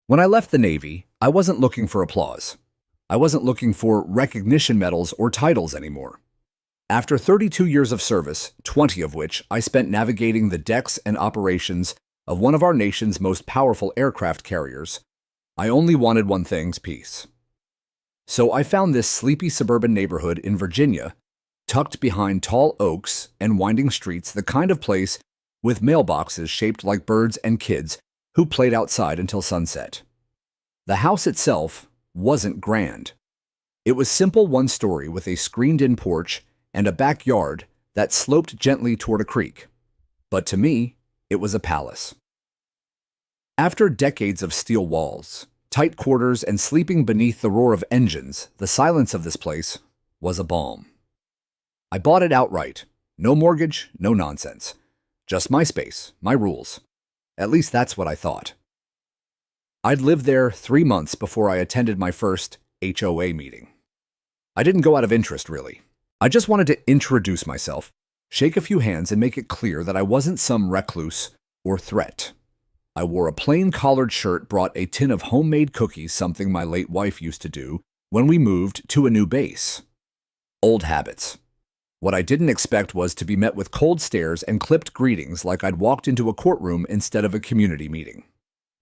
When I left the Navy, I wasn't looking for applause. I wasn't looking for recognition medals or titles anymore. After 32 years of service, 20 of which I spent navigating the decks and operations of one of our nation's most powerful aircraft carriers, I only wanted one thing: peace. So I found this sleepy suburban neighborhood in Virginia, tucked behind tall oaks and winding streets, the kind of place with mailboxes shaped like birds and kids who played outside until sunset. The house itself wasn't grand. It was simple, one story with a screened-in porch and a backyard that sloped gently toward a creek. But to me, it was a palace. After decades of steel walls, tight quarters, and sleeping beneath the roar of engines, the silence of this place was a balm. I bought it outright. No mortgage, no nonsense. Just my space, my rules. At least that's what I thought. I'd lived there 3 months before I attended my first HOA meeting. I didn't go out of interest, really. I just wanted to introduce myself, shake a few hands, and make it clear that I wasn't some recluse or threat. I wore a plain collared shirt, brought a tin of homemade cookies, something my late wife used to do when we moved to a new base. Old habits. What I didn't expect was to be met with cold stares and clipped greetings like I'd walked into a courtroom instead of a community meeting.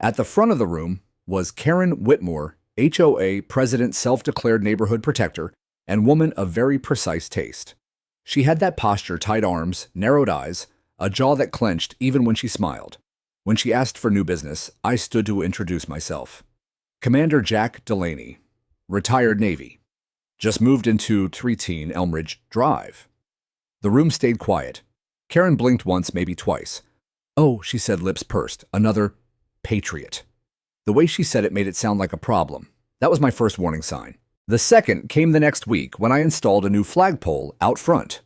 At the front of the room was Karen Whitmore, HOA president, self-declared neighborhood protector, and woman of very precise taste. She had that posture: tight arms, narrowed eyes, a jaw that clenched even when she smiled. When she asked for new business, I stood to introduce myself. Commander Jack Delaney, retired Navy. Just moved into 310 Elmridge Drive. The room stayed quiet. Karen blinked once, maybe twice. "Oh," she said, lips pursed, "another patriot." The way she said it made it sound like a problem. That was my first warning sign. The second came the next week when I installed a new flagpole out front.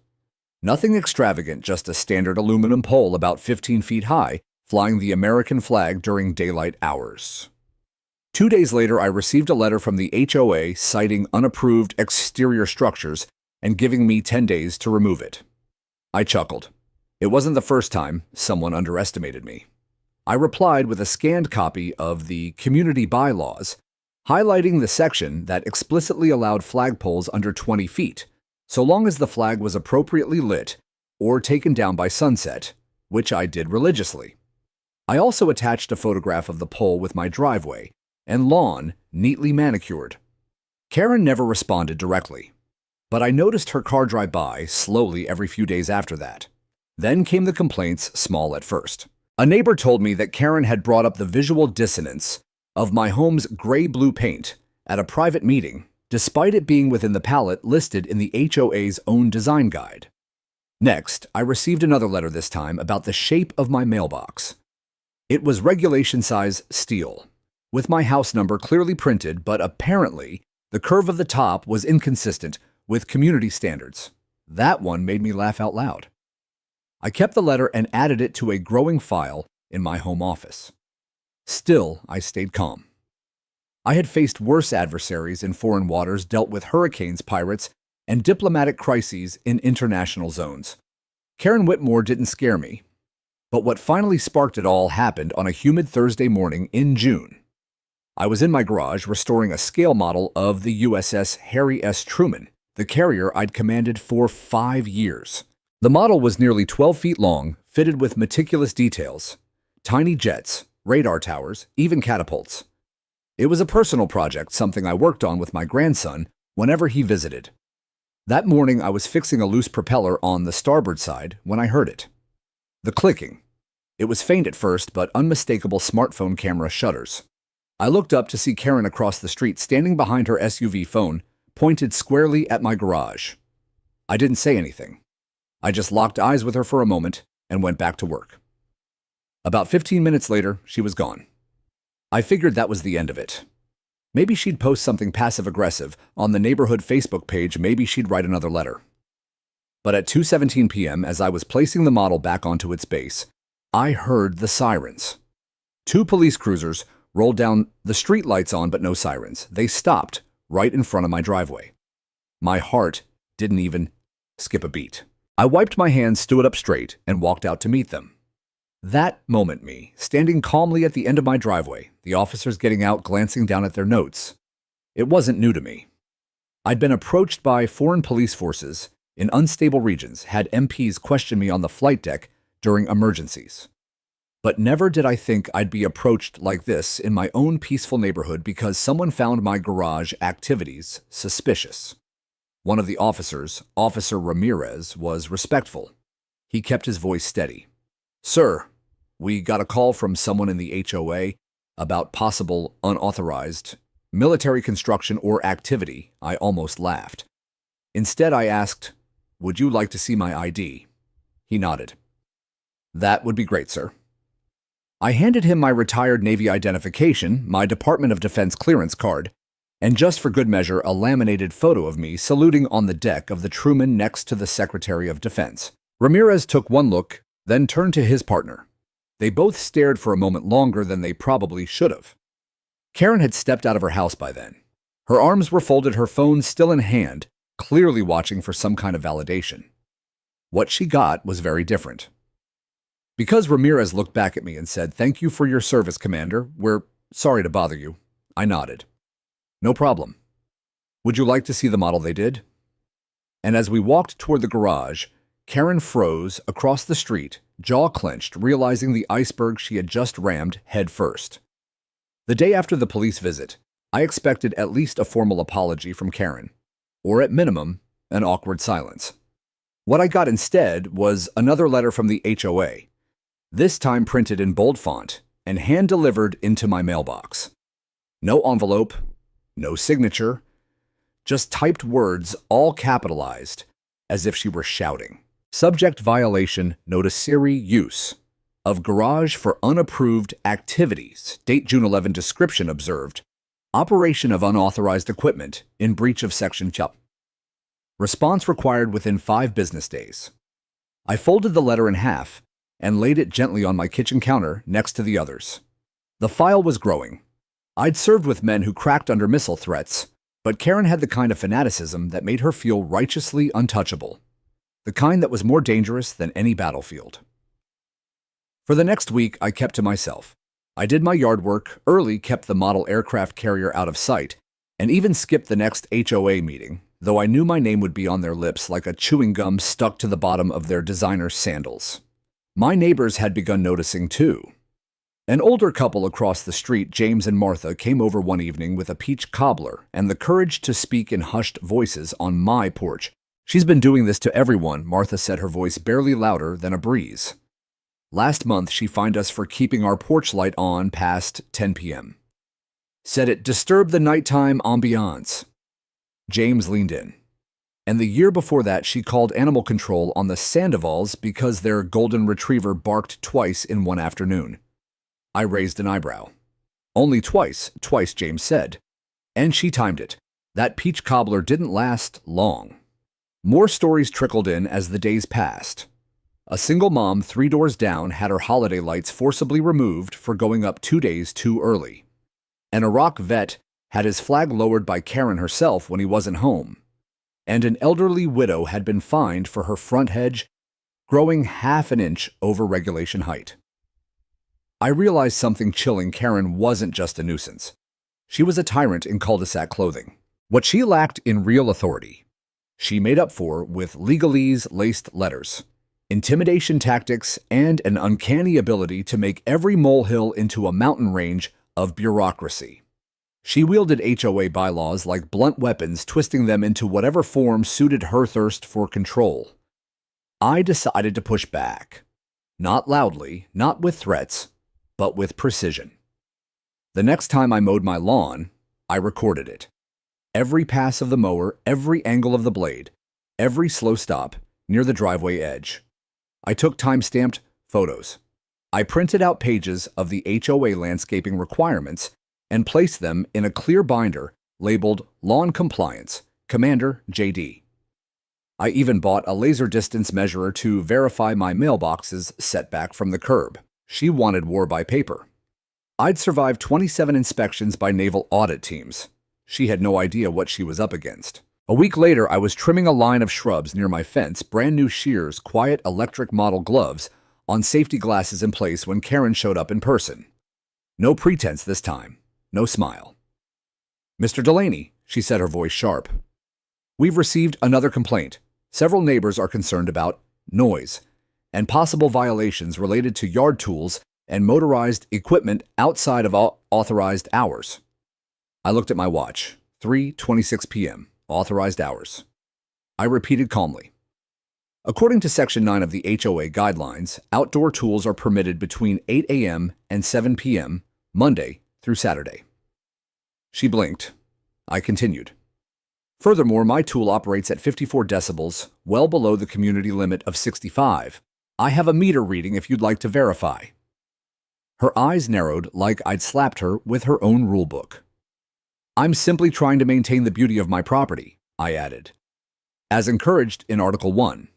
Nothing extravagant, just a standard aluminum pole about 15 feet high, flying the American flag during daylight hours. 2 days later, I received a letter from the HOA citing unapproved exterior structures and giving me 10 days to remove it. I chuckled. It wasn't the first time someone underestimated me. I replied with a scanned copy of the community bylaws, highlighting the section that explicitly allowed flagpoles under 20 feet, so long as the flag was appropriately lit or taken down by sunset, which I did religiously. I also attached a photograph of the pole with my driveway and lawn neatly manicured. Karen never responded directly, but I noticed her car drive by slowly every few days after that. Then came the complaints, small at first. A neighbor told me that Karen had brought up the visual dissonance of my home's gray-blue paint at a private meeting, despite it being within the palette listed in the HOA's own design guide. Next, I received another letter, this time about the shape of my mailbox. It was regulation size steel, with my house number clearly printed, but apparently the curve of the top was inconsistent with community standards. That one made me laugh out loud. I kept the letter and added it to a growing file in my home office. Still, I stayed calm. I had faced worse adversaries in foreign waters, dealt with hurricanes, pirates, and diplomatic crises in international zones. Karen Whitmore didn't scare me. But what finally sparked it all happened on a humid Thursday morning in June. I was in my garage restoring a scale model of the USS Harry S. Truman, the carrier I'd commanded for 5 years. The model was nearly 12 feet long, fitted with meticulous details, tiny jets, radar towers, even catapults. It was a personal project, something I worked on with my grandson whenever he visited. That morning, I was fixing a loose propeller on the starboard side when I heard it. The clicking. It was faint at first, but unmistakable smartphone camera shutters. I looked up to see Karen across the street, standing behind her SUV, phone pointed squarely at my garage. I didn't say anything. I just locked eyes with her for a moment and went back to work. About 15 minutes later, she was gone. I figured that was the end of it. Maybe she'd post something passive-aggressive on the neighborhood Facebook page. Maybe she'd write another letter. But at 2:17 p.m., as I was placing the model back onto its base, I heard the sirens. 2 police cruisers rolled down, the street lights on, but no sirens. They stopped right in front of my driveway. My heart didn't even skip a beat. I wiped my hands, stood up straight, and walked out to meet them. That moment, me, standing calmly at the end of my driveway, the officers getting out, glancing down at their notes. It wasn't new to me. I'd been approached by foreign police forces in unstable regions, had MPs question me on the flight deck during emergencies. But never did I think I'd be approached like this in my own peaceful neighborhood because someone found my garage activities suspicious. One of the officers, Officer Ramirez, was respectful. He kept his voice steady. "Sir, we got a call from someone in the HOA about possible unauthorized military construction or activity." I almost laughed. Instead, I asked, "Would you like to see my ID?" He nodded. "That would be great, sir." I handed him my retired Navy identification, my Department of Defense clearance card, and just for good measure, a laminated photo of me saluting on the deck of the Truman next to the Secretary of Defense. Ramirez took one look, then turned to his partner. They both stared for a moment longer than they probably should have. Karen had stepped out of her house by then. Her arms were folded, her phone still in hand, clearly watching for some kind of validation. What she got was very different. Because Ramirez looked back at me and said, "Thank you for your service, Commander. We're sorry to bother you," I nodded. "No problem. Would you like to see the model they did?" And as we walked toward the garage, Karen froze across the street, jaw clenched, realizing the iceberg she had just rammed head first. The day after the police visit, I expected at least a formal apology from Karen, or at minimum, an awkward silence. What I got instead was another letter from the HOA, this time printed in bold font and hand-delivered into my mailbox. No envelope, no signature, just typed words, all capitalized, as if she were shouting. Subject violation noticeary use of garage for unapproved activities. Date June 11. Description observed. Operation of unauthorized equipment in breach of Section 2. Response required within 5 business days. I folded the letter in half and laid it gently on my kitchen counter next to the others. The file was growing. I'd served with men who cracked under missile threats, but Karen had the kind of fanaticism that made her feel righteously untouchable, the kind that was more dangerous than any battlefield. For the next week, I kept to myself. I did my yard work, early kept the model aircraft carrier out of sight, and even skipped the next HOA meeting, though I knew my name would be on their lips like a chewing gum stuck to the bottom of their designer sandals. My neighbors had begun noticing too. An older couple across the street, James and Martha, came over one evening with a peach cobbler and the courage to speak in hushed voices on my porch. "She's been doing this to everyone," Martha said, her voice barely louder than a breeze. "Last month, she fined us for keeping our porch light on past 10 p.m. Said it disturbed the nighttime ambiance." James leaned in. "And the year before that, she called animal control on the Sandovals because their golden retriever barked twice in one afternoon." I raised an eyebrow. "Only twice," James said. And she timed it. That peach cobbler didn't last long. More stories trickled in as the days passed. A single mom 3 doors down had her holiday lights forcibly removed for going up 2 days too early. An Iraq vet had his flag lowered by Karen herself when he wasn't home. And an elderly widow had been fined for her front hedge growing half an inch over regulation height. I realized something chilling. Karen wasn't just a nuisance. She was a tyrant in cul-de-sac clothing. What she lacked in real authority, she made up for with legalese-laced letters, intimidation tactics, and an uncanny ability to make every molehill into a mountain range of bureaucracy. She wielded HOA bylaws like blunt weapons, twisting them into whatever form suited her thirst for control. I decided to push back. Not loudly, not with threats, but with precision. The next time I mowed my lawn, I recorded it. Every pass of the mower, every angle of the blade, every slow stop near the driveway edge. I took time-stamped photos. I printed out pages of the HOA landscaping requirements and placed them in a clear binder labeled Lawn Compliance, Commander JD. I even bought a laser distance measurer to verify my mailbox's setback from the curb. She wanted war by paper. I'd survived 27 inspections by naval audit teams. She had no idea what she was up against. A week later, I was trimming a line of shrubs near my fence, brand new shears, quiet electric model gloves, on safety glasses in place when Karen showed up in person. No pretense this time, no smile. "Mr. Delaney," she said, her voice sharp. "We've received another complaint. Several neighbors are concerned about noise and possible violations related to yard tools and motorized equipment outside of authorized hours." I looked at my watch. 3:26 p.m. Authorized hours. I repeated calmly. "According to Section 9 of the HOA guidelines, outdoor tools are permitted between 8 a.m. and 7 p.m., Monday through Saturday." She blinked. I continued. "Furthermore, my tool operates at 54 decibels, well below the community limit of 65. I have a meter reading if you'd like to verify." Her eyes narrowed like I'd slapped her with her own rulebook. "I'm simply trying to maintain the beauty of my property," I added, "as encouraged in Article 1.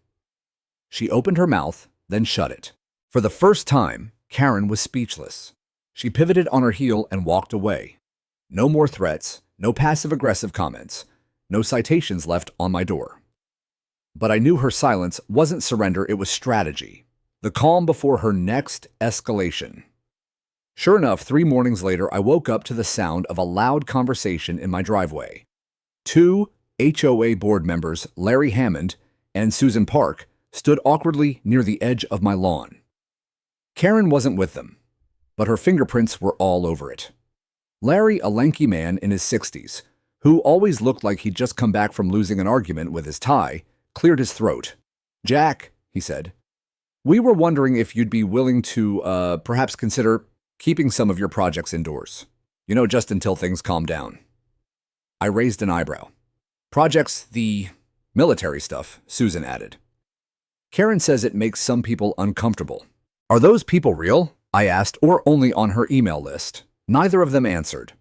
She opened her mouth, then shut it. For the first time, Karen was speechless. She pivoted on her heel and walked away. No more threats, no passive-aggressive comments, no citations left on my door. But I knew her silence wasn't surrender, it was strategy. The calm before her next escalation. Sure enough, 3 mornings later, I woke up to the sound of a loud conversation in my driveway. 2 HOA board members, Larry Hammond and Susan Park, stood awkwardly near the edge of my lawn. Karen wasn't with them, but her fingerprints were all over it. Larry, a lanky man in his 60s, who always looked like he'd just come back from losing an argument with his tie, cleared his throat. "Jack," he said, "we were wondering if you'd be willing to, perhaps consider keeping some of your projects indoors. You know, just until things calm down." I raised an eyebrow. "Projects, the military stuff," Susan added. "Karen says it makes some people uncomfortable." "Are those people real?" I asked, "or only on her email list?" Neither of them answered.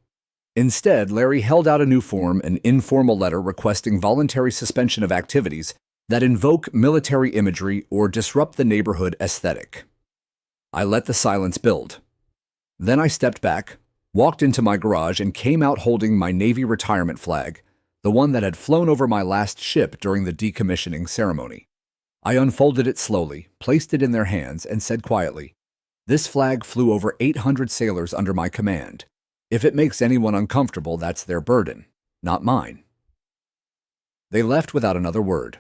Instead, Larry held out a new form, an informal letter requesting voluntary suspension of activities that invoke military imagery or disrupt the neighborhood aesthetic. I let the silence build. Then I stepped back, walked into my garage, and came out holding my Navy retirement flag, the one that had flown over my last ship during the decommissioning ceremony. I unfolded it slowly, placed it in their hands, and said quietly, "This flag flew over 800 sailors under my command. If it makes anyone uncomfortable, that's their burden, not mine." They left without another word.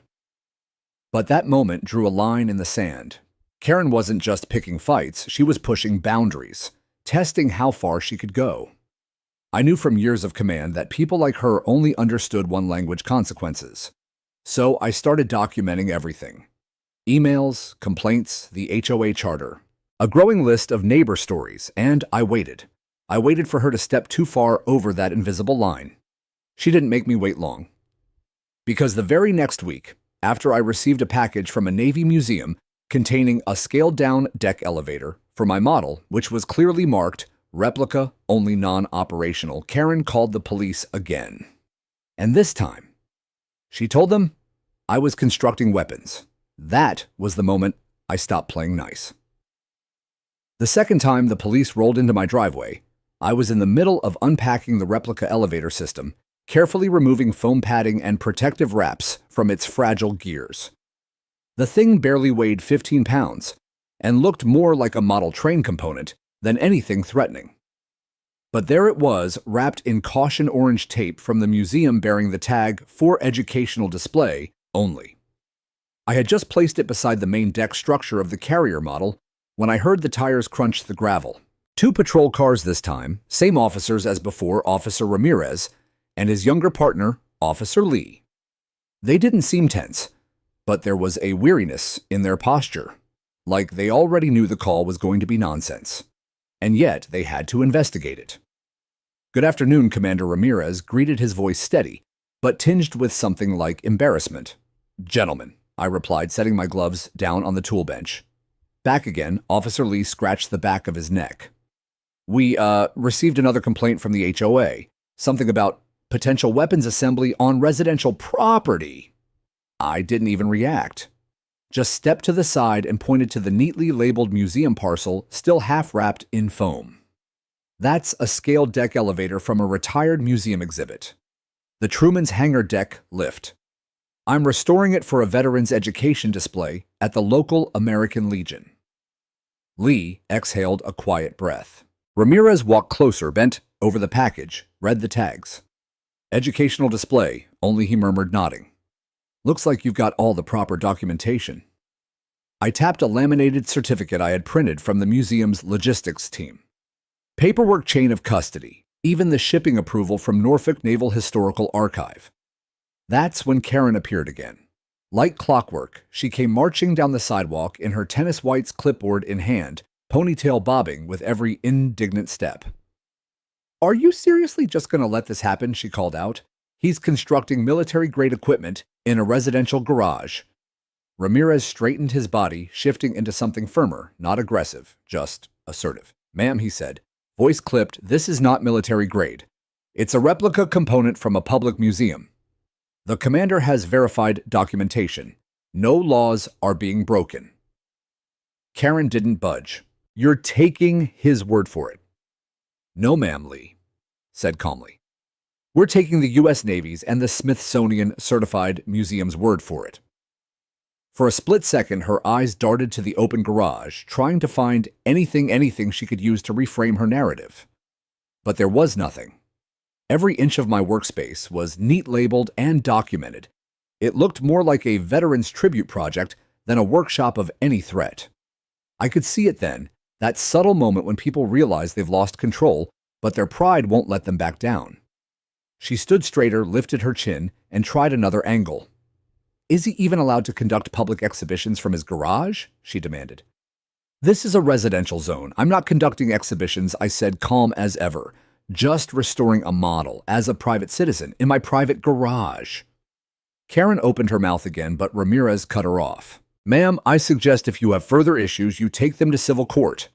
But that moment drew a line in the sand. Karen wasn't just picking fights, she was pushing boundaries, testing how far she could go. I knew from years of command that people like her only understood one language: consequences. So I started documenting everything. Emails, complaints, the HOA charter, a growing list of neighbor stories, and I waited. I waited for her to step too far over that invisible line. She didn't make me wait long. Because the very next week, after I received a package from a Navy museum containing a scaled-down deck elevator for my model, which was clearly marked replica, only non-operational, Karen called the police again. And this time, she told them I was constructing weapons. That was the moment I stopped playing nice. The second time the police rolled into my driveway, I was in the middle of unpacking the replica elevator system, carefully removing foam padding and protective wraps from its fragile gears. The thing barely weighed 15 pounds and looked more like a model train component than anything threatening. But there it was, wrapped in caution orange tape from the museum bearing the tag "For Educational Display Only." I had just placed it beside the main deck structure of the carrier model when I heard the tires crunch the gravel. 2 patrol cars this time, same officers as before, Officer Ramirez and his younger partner, Officer Lee. They didn't seem tense, but there was a weariness in their posture, like they already knew the call was going to be nonsense. And yet they had to investigate it. "Good afternoon," Commander Ramirez greeted, his voice steady, but tinged with something like embarrassment. "Gentlemen," I replied, setting my gloves down on the tool bench. Back again, Officer Lee scratched the back of his neck. "We, received another complaint from the HOA. Something about potential weapons assembly on residential property." I didn't even react. Just stepped to the side and pointed to the neatly labeled museum parcel still half wrapped in foam. "That's a scaled deck elevator from a retired museum exhibit. The Truman's Hangar Deck Lift. I'm restoring it for a veterans education display at the local American Legion." Lee exhaled a quiet breath. Ramirez walked closer, bent over the package, read the tags. Educational display, only, he murmured, nodding. Looks like you've got all the proper documentation. I tapped a laminated certificate I had printed from the museum's logistics team. Paperwork chain of custody, even the shipping approval from Norfolk Naval Historical Archive. That's when Karen appeared again. Like clockwork, she came marching down the sidewalk in her tennis whites clipboard in hand, ponytail bobbing with every indignant step. Are you seriously just going to let this happen? She called out. He's constructing military-grade equipment in a residential garage. Ramirez straightened his body, shifting into something firmer, not aggressive, just assertive. Ma'am, he said, voice clipped, this is not military grade. It's a replica component from a public museum. The commander has verified documentation. No laws are being broken. Karen didn't budge. You're taking his word for it. No, ma'am, Lee said calmly. We're taking the U.S. Navy's and the Smithsonian Certified Museum's word for it. For a split second, her eyes darted to the open garage, trying to find anything she could use to reframe her narrative. But there was nothing. Every inch of my workspace was neat labeled and documented. It looked more like a veterans tribute project than a workshop of any threat. I could see it then, that subtle moment when people realize they've lost control, but their pride won't let them back down. She stood straighter, lifted her chin, and tried another angle. Is he even allowed to conduct public exhibitions from his garage? She demanded. This is a residential zone. I'm not conducting exhibitions, I said, calm as ever. Just restoring a model as a private citizen in my private garage. Karen opened her mouth again, but Ramirez cut her off. Ma'am, I suggest if you have further issues, you take them to civil court.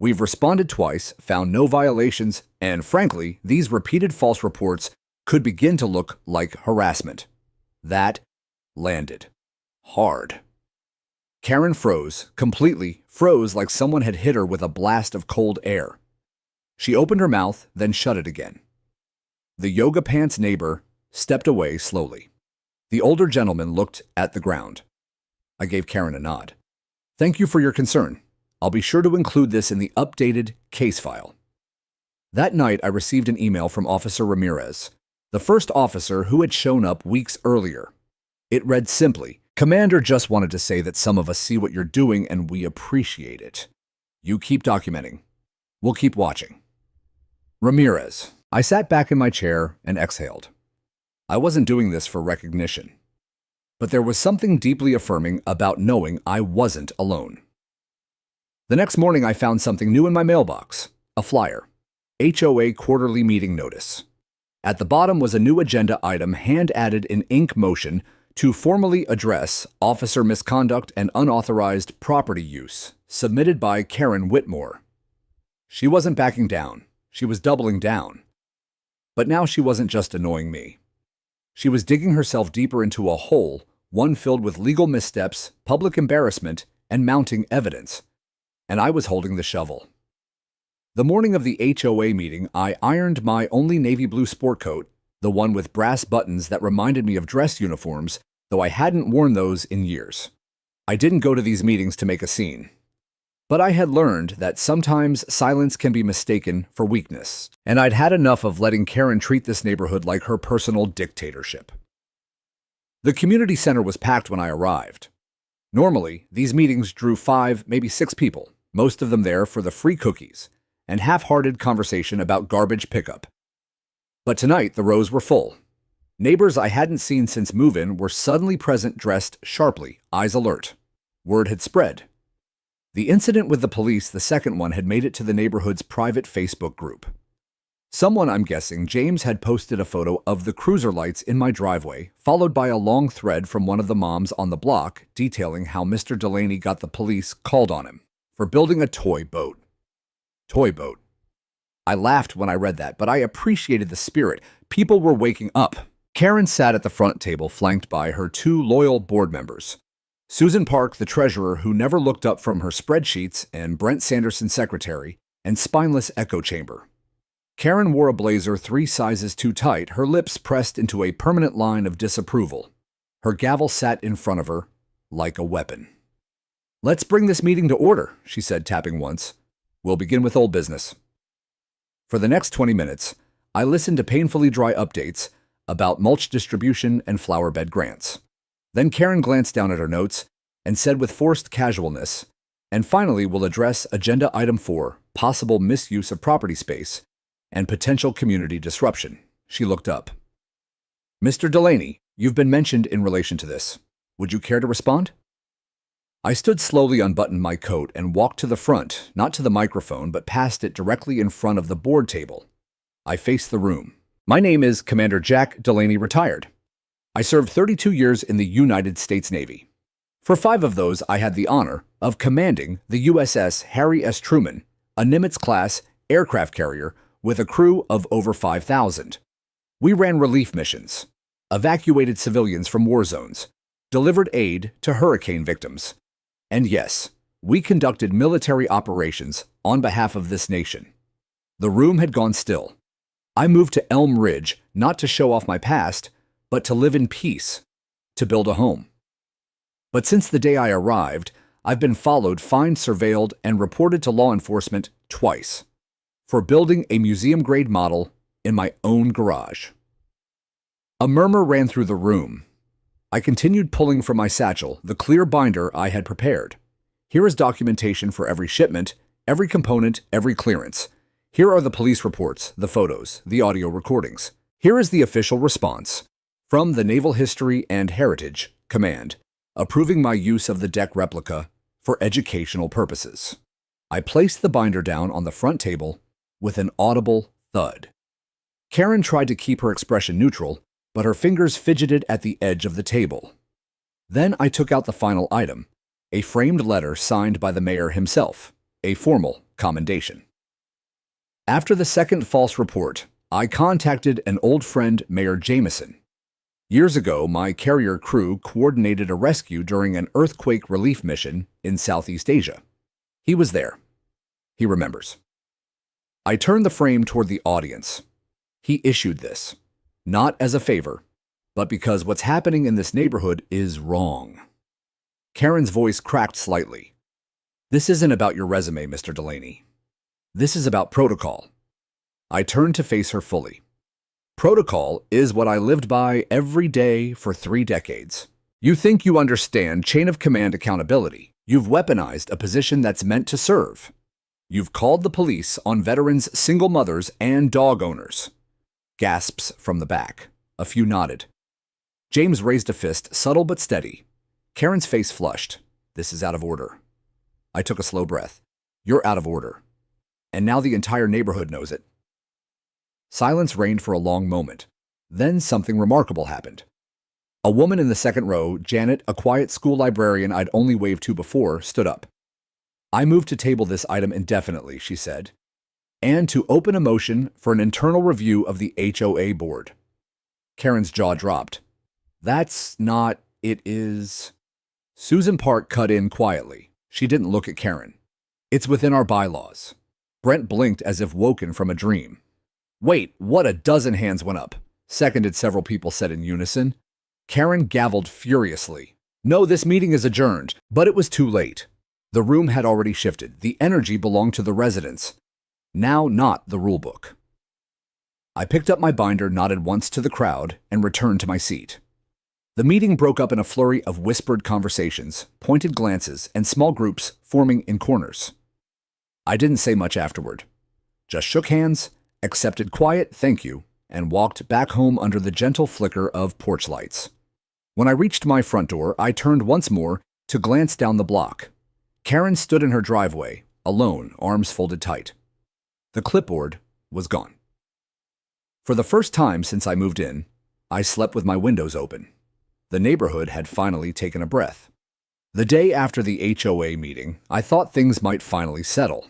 We've responded twice, found no violations, and frankly, these repeated false reports could begin to look like harassment. That landed hard. Karen froze, completely froze like someone had hit her with a blast of cold air. She opened her mouth, then shut it again. The yoga pants neighbor stepped away slowly. The older gentleman looked at the ground. I gave Karen a nod. Thank you for your concern. I'll be sure to include this in the updated case file. That night, I received an email from Officer Ramirez, the first officer who had shown up weeks earlier. It read simply, Commander just wanted to say that some of us see what you're doing and we appreciate it. You keep documenting. We'll keep watching. Ramirez. I sat back in my chair and exhaled. I wasn't doing this for recognition. But there was something deeply affirming about knowing I wasn't alone. The next morning, I found something new in my mailbox, a flyer, HOA quarterly meeting notice. At the bottom was a new agenda item hand-added in ink motion to formally address officer misconduct and unauthorized property use, submitted by Karen Whitmore. She wasn't backing down. She was doubling down. But now she wasn't just annoying me. She was digging herself deeper into a hole, one filled with legal missteps, public embarrassment, and mounting evidence. And I was holding the shovel. The morning of the HOA meeting, I ironed my only navy blue sport coat, the one with brass buttons that reminded me of dress uniforms, though I hadn't worn those in years. I didn't go to these meetings to make a scene. But I had learned that sometimes silence can be mistaken for weakness, and I'd had enough of letting Karen treat this neighborhood like her personal dictatorship. The community center was packed when I arrived. Normally, these meetings drew 5, maybe 6 people, most of them there for the free cookies and half-hearted conversation about garbage pickup. But tonight, the rows were full. Neighbors I hadn't seen since move-in were suddenly present, dressed sharply, eyes alert. Word had spread. The incident with the police, the second one, had made it to the neighborhood's private Facebook group. Someone, I'm guessing, James, had posted a photo of the cruiser lights in my driveway, followed by a long thread from one of the moms on the block detailing how Mr. Delaney got the police called on him for building a toy boat. Toy boat. I laughed when I read that, but I appreciated the spirit. People were waking up. Karen sat at the front table, flanked by her 2 loyal board members. Susan Park, the treasurer who never looked up from her spreadsheets, and Brent Sanderson, secretary, and spineless echo chamber. Karen wore a blazer 3 sizes too tight, her lips pressed into a permanent line of disapproval. Her gavel sat in front of her like a weapon. "Let's bring this meeting to order," she said, tapping once. "We'll begin with old business." For the next 20 minutes, I listened to painfully dry updates about mulch distribution and flower bed grants. Then Karen glanced down at her notes and said with forced casualness, "And finally, we'll address Agenda Item 4, possible misuse of property space and potential community disruption." She looked up. "Mr. Delaney, you've been mentioned in relation to this. Would you care to respond?" I stood slowly, unbuttoned my coat, and walked to the front, not to the microphone, but past it directly in front of the board table. I faced the room. "My name is Commander Jack Delaney, retired. I served 32 years in the United States Navy. For 5 of those, I had the honor of commanding the USS Harry S. Truman, a Nimitz-class aircraft carrier with a crew of over 5,000. We ran relief missions, evacuated civilians from war zones, delivered aid to hurricane victims, and yes, we conducted military operations on behalf of this nation." The room had gone still. I moved to Elm Ridge not to show off my past, but to live in peace, to build a home. But since the day I arrived, I've been followed, fined, surveilled, and reported to law enforcement twice for building a museum-grade model in my own garage. A murmur ran through the room. I continued pulling from my satchel the clear binder I had prepared. "Here is documentation for every shipment, every component, every clearance. Here are the police reports, the photos, the audio recordings. Here is the official response from the Naval History and Heritage Command, approving my use of the deck replica for educational purposes." I placed the binder down on the front table with an audible thud. Karen tried to keep her expression neutral, but her fingers fidgeted at the edge of the table. Then I took out the final item, a framed letter signed by the mayor himself, a formal commendation. After the second false report, I contacted an old friend, Mayor Jameson. Years ago, my carrier crew coordinated a rescue during an earthquake relief mission in Southeast Asia. He was there. He remembers. I turned the frame toward the audience. He issued this, not as a favor, but because what's happening in this neighborhood is wrong. Karen's voice cracked slightly. "This isn't about your resume, Mr. Delaney. This is about protocol." I turned to face her fully. "Protocol is what I lived by every day for 3 decades. You think you understand chain of command accountability. You've weaponized a position that's meant to serve. You've called the police on veterans, single mothers, and dog owners." Gasps from the back. A few nodded. James raised a fist, subtle but steady. Karen's face flushed. "This is out of order." I took a slow breath. "You're out of order. And now the entire neighborhood knows it." Silence reigned for a long moment. Then something remarkable happened. A woman in the second row, Janet, a quiet school librarian I'd only waved to before, stood up. "I move to table this item indefinitely," she said, "and to open a motion for an internal review of the HOA board." Karen's jaw dropped. "That's not, it is." Susan Park cut in quietly. She didn't look at Karen. "It's within our bylaws." Brent blinked as if woken from a dream. "Wait, what?" A dozen hands went up. "Seconded," several people said in unison. Karen gavelled furiously. "No, this meeting is adjourned." But it was too late. The room had already shifted. The energy belonged to the residents. Now not the rulebook. I picked up my binder, nodded once to the crowd, and returned to my seat. The meeting broke up in a flurry of whispered conversations, pointed glances, and small groups forming in corners. I didn't say much afterward. Just shook hands, accepted quiet thank you, and walked back home under the gentle flicker of porch lights. When I reached my front door, I turned once more to glance down the block. Karen stood in her driveway, alone, arms folded tight. The clipboard was gone. For the first time since I moved in, I slept with my windows open. The neighborhood had finally taken a breath. The day after the HOA meeting, I thought things might finally settle.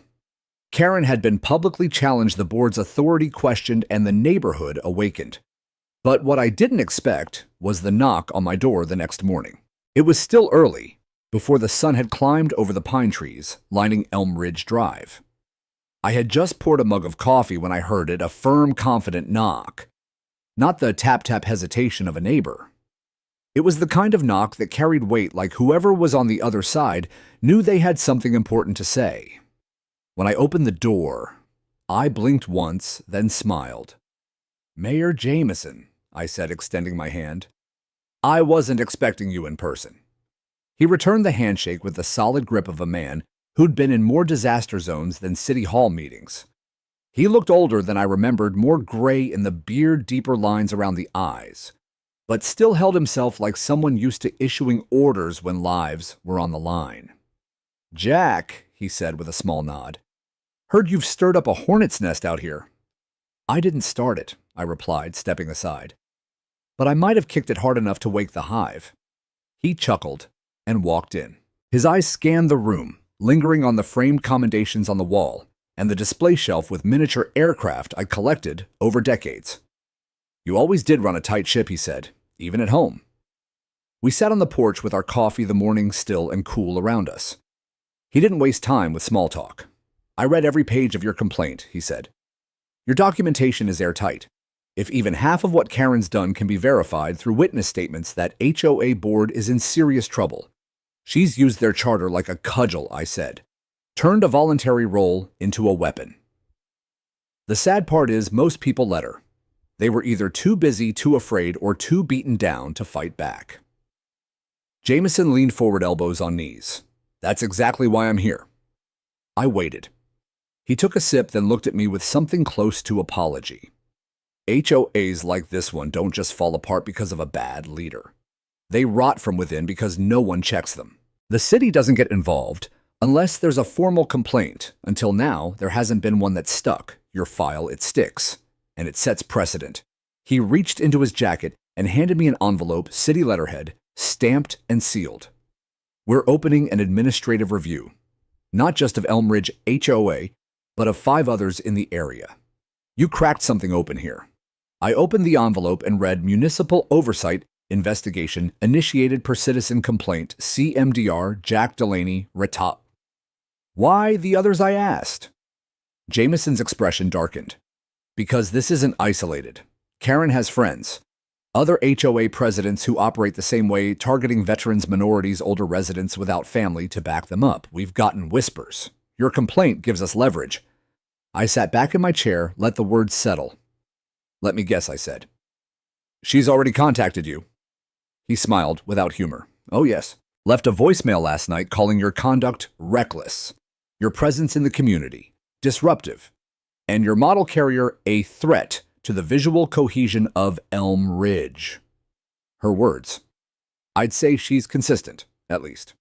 Karen had been publicly challenged, the board's authority questioned, and the neighborhood awakened. But what I didn't expect was the knock on my door the next morning. It was still early, before the sun had climbed over the pine trees lining Elm Ridge Drive. I had just poured a mug of coffee when I heard it, a firm, confident knock. Not the tap-tap hesitation of a neighbor. It was the kind of knock that carried weight, like whoever was on the other side knew they had something important to say. When I opened the door, I blinked once, then smiled. "Mayor Jameson," I said, extending my hand. "I wasn't expecting you in person." He returned the handshake with the solid grip of a man who'd been in more disaster zones than city hall meetings. He looked older than I remembered, more gray in the beard, deeper lines around the eyes, but still held himself like someone used to issuing orders when lives were on the line. "Jack," he said with a small nod, "heard you've stirred up a hornet's nest out here." "I didn't start it," I replied, stepping aside. "But I might have kicked it hard enough to wake the hive." He chuckled and walked in. His eyes scanned the room, lingering on the framed commendations on the wall and the display shelf with miniature aircraft I'd collected over decades. "You always did run a tight ship," he said, "even at home." We sat on the porch with our coffee, the morning still and cool around us. He didn't waste time with small talk. "I read every page of your complaint," he said. "Your documentation is airtight. If even half of what Karen's done can be verified through witness statements, that HOA board is in serious trouble. She's used their charter like a cudgel," I said. "Turned a voluntary role into a weapon." The sad part is most people let her. They were either too busy, too afraid, or too beaten down to fight back. Jameson leaned forward, elbows on knees. "That's exactly why I'm here." I waited. He took a sip, then looked at me with something close to apology. "HOAs like this one don't just fall apart because of a bad leader. They rot from within because no one checks them. The city doesn't get involved unless there's a formal complaint. Until now, there hasn't been one that stuck. Your file, it sticks, and it sets precedent." He reached into his jacket and handed me an envelope, city letterhead, stamped and sealed. "We're opening an administrative review, not just of Elm Ridge HOA, but of 5 others in the area. You cracked something open here." I opened the envelope and read Municipal Oversight Investigation initiated per citizen complaint, CMDR, Jack Delaney, Retop. "Why the others?" I asked. Jameson's expression darkened. "Because this isn't isolated. Karen has friends. Other HOA presidents who operate the same way, targeting veterans, minorities, older residents without family to back them up. We've gotten whispers. Your complaint gives us leverage." I sat back in my chair, let the words settle. "Let me guess," I said. "She's already contacted you." He smiled without humor. "Oh yes. Left a voicemail last night calling your conduct reckless, your presence in the community disruptive, and your model carrier a threat to the visual cohesion of Elm Ridge." Her words. "I'd say she's consistent, at least."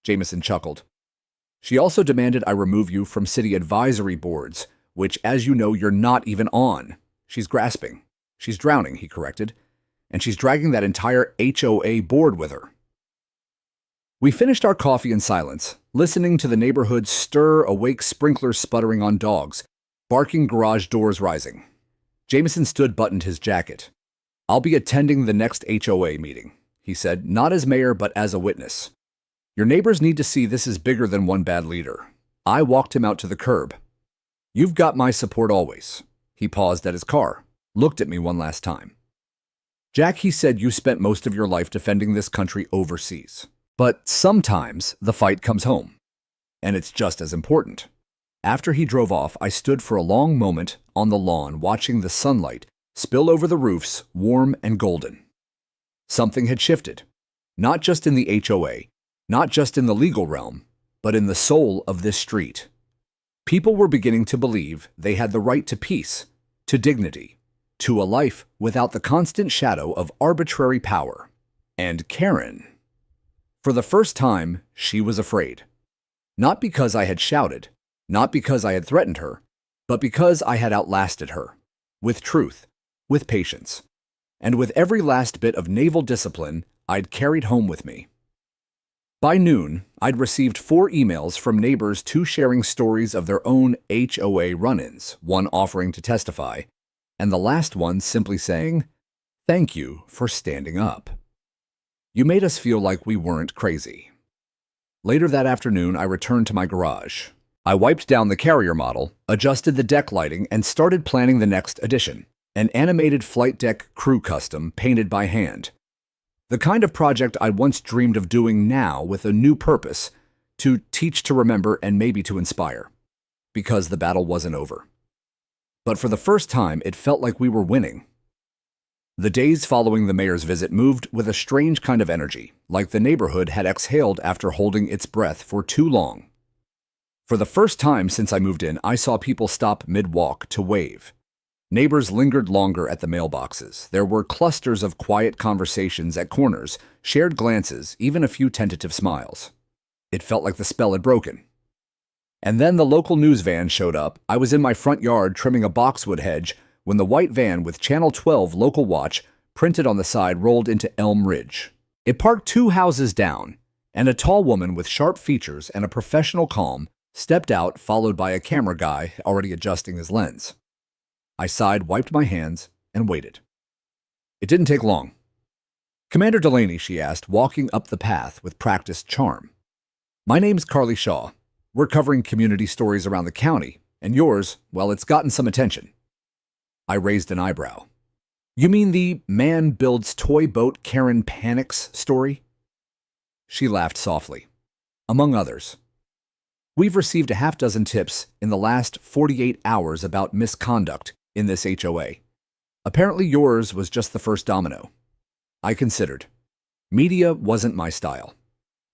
Jameson chuckled. "She also demanded I remove you from city advisory boards, which, as you know, you're not even on." She's grasping. "She's drowning," he corrected. "And she's dragging that entire HOA board with her." We finished our coffee in silence, listening to the neighborhood stir, awake sprinklers sputtering on dogs, barking garage doors rising. Jameson stood, buttoned his jacket. "I'll be attending the next HOA meeting," he said, "not as mayor, but as a witness. Your neighbors need to see this is bigger than one bad leader." I walked him out to the curb. "You've got my support always." He paused at his car, looked at me one last time. "Jack," he said, "you spent most of your life defending this country overseas. But sometimes the fight comes home, and it's just as important." After he drove off, I stood for a long moment on the lawn, watching the sunlight spill over the roofs, warm and golden. Something had shifted, not just in the HOA, not just in the legal realm, but in the soul of this street. People were beginning to believe they had the right to peace, to dignity, to a life without the constant shadow of arbitrary power. And Karen, for the first time, she was afraid. Not because I had shouted, not because I had threatened her, but because I had outlasted her, with truth, with patience, and with every last bit of naval discipline I'd carried home with me. By noon, I'd received 4 emails from neighbors, 2 sharing stories of their own HOA run-ins, one offering to testify, and the last one simply saying, "Thank you for standing up. You made us feel like we weren't crazy." Later that afternoon, I returned to my garage. I wiped down the carrier model, adjusted the deck lighting, and started planning the next addition, an animated flight deck crew custom painted by hand. The kind of project I once dreamed of doing now with a new purpose, to teach, to remember, and maybe to inspire. Because the battle wasn't over. But for the first time, it felt like we were winning. The days following the mayor's visit moved with a strange kind of energy, like the neighborhood had exhaled after holding its breath for too long. For the first time since I moved in, I saw people stop mid-walk to wave. Neighbors lingered longer at the mailboxes. There were clusters of quiet conversations at corners, shared glances, even a few tentative smiles. It felt like the spell had broken. And then the local news van showed up. I was in my front yard trimming a boxwood hedge when the white van with Channel 12 local watch printed on the side rolled into Elm Ridge. It parked 2 houses down, and a tall woman with sharp features and a professional calm stepped out, followed by a camera guy already adjusting his lens. I sighed, wiped my hands, and waited. It didn't take long. "Commander Delaney," she asked, walking up the path with practiced charm. "My name's Carly Shaw. We're covering community stories around the county, and yours, well, it's gotten some attention." I raised an eyebrow. "You mean the man builds toy boat Karen panics story?" She laughed softly. "Among others. We've received a half-dozen tips in the last 48 hours about misconduct in this HOA. Apparently yours was just the first domino." I considered. Media wasn't my style.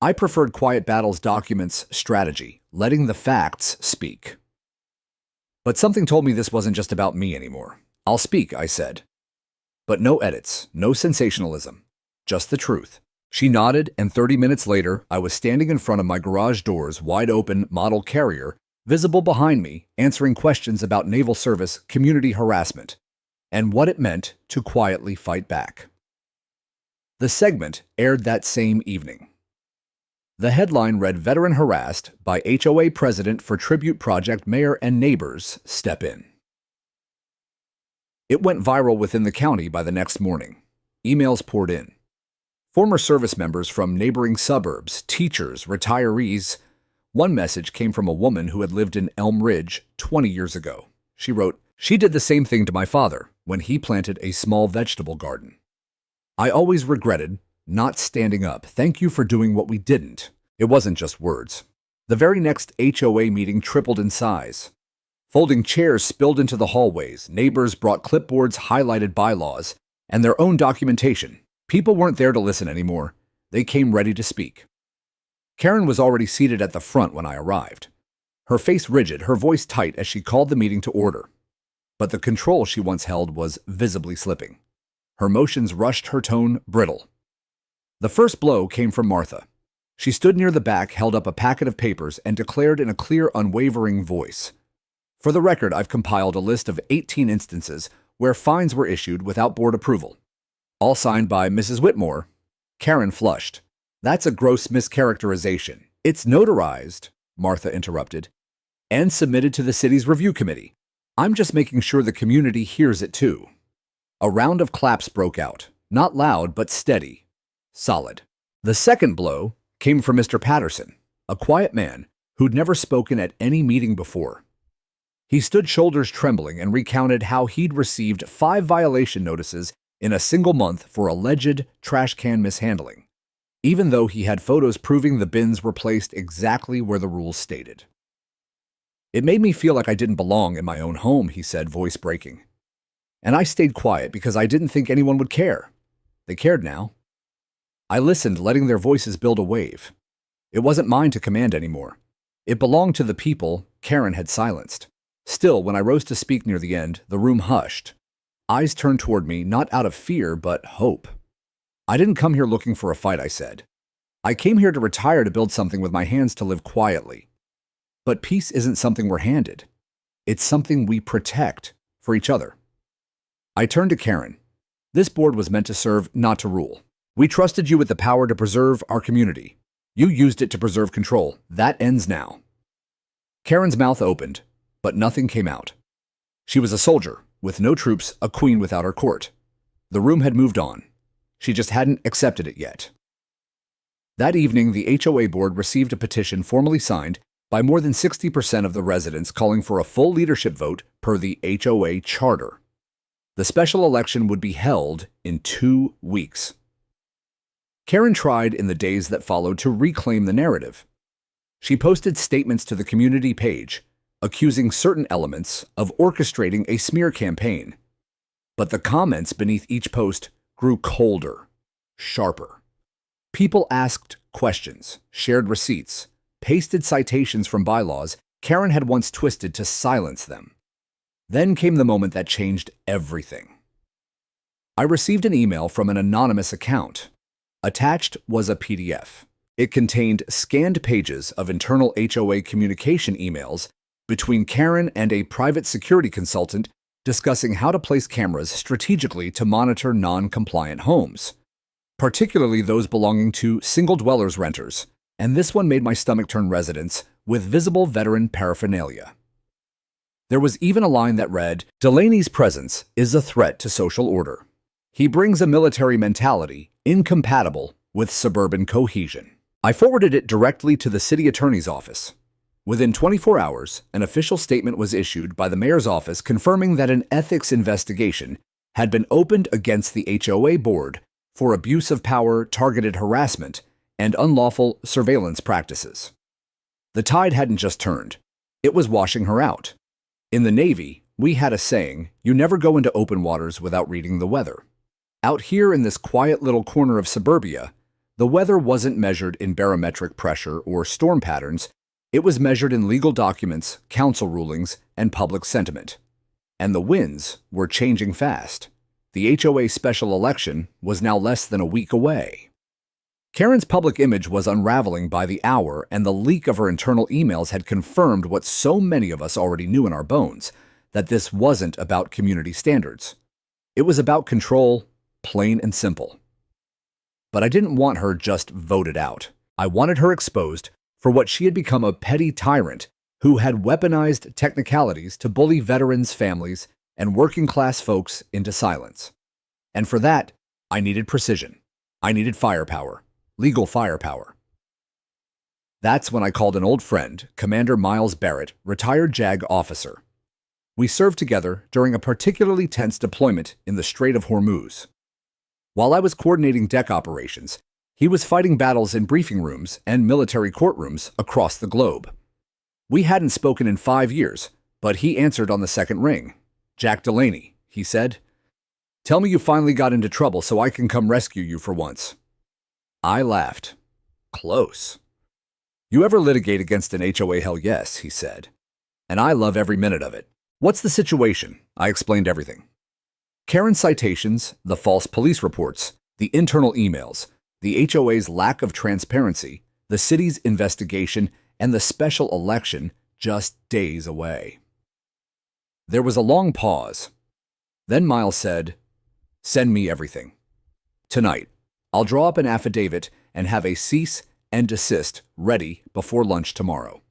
I preferred quiet battles, documents, strategy, letting the facts speak. But something told me this wasn't just about me anymore. "I'll speak," I said. "But no edits, no sensationalism, just the truth." She nodded, and 30 minutes later, I was standing in front of my garage doors, wide open model carrier, visible behind me, answering questions about naval service, community harassment, and what it meant to quietly fight back. The segment aired that same evening. The headline read, "Veteran Harassed by HOA President for Tribute Project Mayor and Neighbors Step In." It went viral within the county by the next morning. Emails poured in. Former service members from neighboring suburbs, teachers, retirees. One message came from a woman who had lived in Elm Ridge 20 years ago. She wrote, "She did the same thing to my father when he planted a small vegetable garden. I always regretted not standing up. Thank you for doing what we didn't." It wasn't just words. The very next HOA meeting tripled in size. Folding chairs spilled into the hallways. Neighbors brought clipboards, highlighted bylaws, and their own documentation. People weren't there to listen anymore. They came ready to speak. Karen was already seated at the front when I arrived. Her face rigid, her voice tight as she called the meeting to order. But the control she once held was visibly slipping. Her motions rushed, her tone brittle. The first blow came from Martha. She stood near the back, held up a packet of papers, and declared in a clear, unwavering voice, "For the record, I've compiled a list of 18 instances where fines were issued without board approval. All signed by Mrs. Whitmore." Karen flushed. "That's a gross mischaracterization. It's notarized," Martha interrupted, "and submitted to the city's review committee. I'm just making sure the community hears it too." A round of claps broke out, not loud but steady, solid. The second blow came from Mr. Patterson, a quiet man who'd never spoken at any meeting before. He stood shoulders trembling and recounted how he'd received 5 violation notices in a single month for alleged trash can mishandling, even though he had photos proving the bins were placed exactly where the rules stated. "It made me feel like I didn't belong in my own home," he said, voice breaking. "And I stayed quiet because I didn't think anyone would care. They cared now." I listened, letting their voices build a wave. It wasn't mine to command anymore. It belonged to the people Karen had silenced. Still, when I rose to speak near the end, the room hushed. Eyes turned toward me, not out of fear, but hope. "I didn't come here looking for a fight," I said. "I came here to retire, to build something with my hands, to live quietly. But peace isn't something we're handed. It's something we protect for each other." I turned to Karen. "This board was meant to serve, not to rule. We trusted you with the power to preserve our community. You used it to preserve control. That ends now." Karen's mouth opened, but nothing came out. She was a soldier, with no troops, a queen without her court. The room had moved on. She just hadn't accepted it yet. That evening, the HOA board received a petition formally signed by more than 60% of the residents calling for a full leadership vote per the HOA charter. The special election would be held in 2 weeks. Karen tried in the days that followed to reclaim the narrative. She posted statements to the community page, accusing certain elements of orchestrating a smear campaign. But the comments beneath each post grew colder, sharper. People asked questions, shared receipts, pasted citations from bylaws Karen had once twisted to silence them. Then came the moment that changed everything. I received an email from an anonymous account. Attached was a PDF. It contained scanned pages of internal HOA communication emails between Karen and a private security consultant discussing how to place cameras strategically to monitor non-compliant homes, particularly those belonging to single-dwellers renters, and this one made my stomach turn residents with visible veteran paraphernalia. There was even a line that read, "Delaney's presence is a threat to social order. He brings a military mentality incompatible with suburban cohesion." I forwarded it directly to the city attorney's office. Within 24 hours, an official statement was issued by the mayor's office confirming that an ethics investigation had been opened against the HOA board for abuse of power, targeted harassment, and unlawful surveillance practices. The tide hadn't just turned. It was washing her out. In the Navy, we had a saying, you never go into open waters without reading the weather. Out here in this quiet little corner of suburbia, the weather wasn't measured in barometric pressure or storm patterns. It was measured in legal documents, council rulings, and public sentiment. And the winds were changing fast. The HOA special election was now less than a week away. Karen's public image was unraveling by the hour, and the leak of her internal emails had confirmed what so many of us already knew in our bones, that this wasn't about community standards. It was about control, plain and simple. But I didn't want her just voted out. I wanted her exposed for what she had become, a petty tyrant who had weaponized technicalities to bully veterans' families and working-class folks into silence. And for that, I needed precision. I needed firepower. Legal firepower. That's when I called an old friend, Commander Miles Barrett, retired JAG officer. We served together during a particularly tense deployment in the Strait of Hormuz. While I was coordinating deck operations, he was fighting battles in briefing rooms and military courtrooms across the globe. We hadn't spoken in 5 years, but he answered on the second ring. "Jack Delaney," he said. "Tell me you finally got into trouble so I can come rescue you for once." I laughed. "Close." "You ever litigate against an HOA? Hell yes," he said. "And I love every minute of it." "What's the situation?" I explained everything. Karen's citations, the false police reports, the internal emails, the HOA's lack of transparency, the city's investigation, and the special election just days away. There was a long pause. Then Miles said, "Send me everything. Tonight, I'll draw up an affidavit and have a cease and desist ready before lunch tomorrow.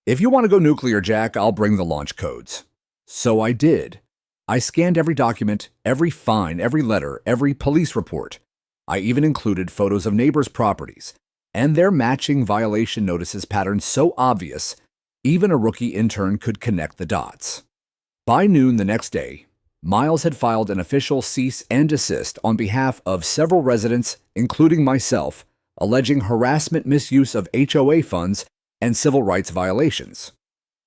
If you want to go nuclear, Jack, I'll bring the launch codes." So I did. I scanned every document, every fine, every letter, every police report. I even included photos of neighbors' properties and their matching violation notices patterns so obvious, even a rookie intern could connect the dots. By noon the next day, Miles had filed an official cease and desist on behalf of several residents, including myself, alleging harassment, misuse of HOA funds, and civil rights violations.